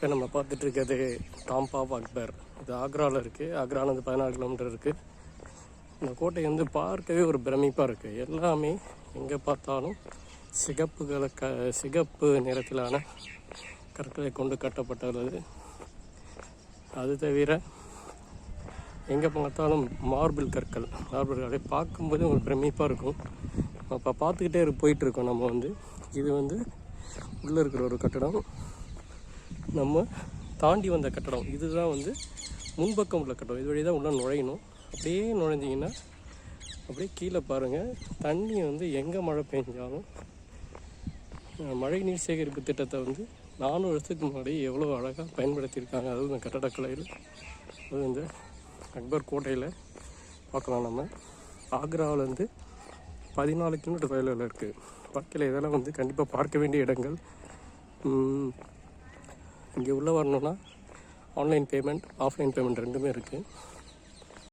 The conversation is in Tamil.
இப்போ நம்ம பார்த்துட்டு இருக்கிறது டாம்ப் ஆஃப் அக்பர். இது ஆக்ராவில் இருக்குது. ஆக்ராலேருந்து 14 கிலோமீட்டர் இருக்குது. இந்த கோட்டை வந்து பார்க்கவே ஒரு பிரமிப்பாக இருக்குது. எல்லாமே எங்கே பார்த்தாலும் சிகப்பு நிறத்திலான கற்களை கொண்டு கட்டப்பட்டுள்ளது. அது தவிர எங்கே பார்த்தாலும் மார்பிள் கற்களை பார்க்கும்போது உங்களுக்கு பிரமிப்பாக இருக்கும். இப்போ பார்த்துக்கிட்டே போயிட்டுருக்கோம். நம்ம வந்து இது வந்து உள்ளே இருக்கிற ஒரு கட்டடம், நம்ம தாண்டி வந்த கட்டடம். இதுதான் வந்து முன்பக்கம் உள்ள கட்டடம். இது வழி தான் உள்ளே நுழையணும். அப்படியே நுழைஞ்சிங்கன்னா அப்படியே கீழே பாருங்கள், தண்ணி வந்து எங்கே மழை பெஞ்சாலும் மழை நீர் சேகரிப்பு திட்டத்தை வந்து 400 வருஷத்துக்கு முன்னாடி எவ்வளோ அழகாக பயன்படுத்தியிருக்காங்க. அதுவும் இந்த கட்டடக்கலையில், அதுவும் இந்த அக்பர் கோட்டையில் பார்க்கலாம். நம்ம ஆக்ராவிலேருந்து 14 கிலோமீட்டர் தொலைவில் இருக்குது. வாழ்க்கையில் இதெல்லாம் வந்து கண்டிப்பாக பார்க்க வேண்டிய இடங்கள். இங்கே உள்ளே வரணுன்னா ஆன்லைன் பேமெண்ட், ஆஃப்லைன் பேமெண்ட் ரெண்டுமே இருக்குது.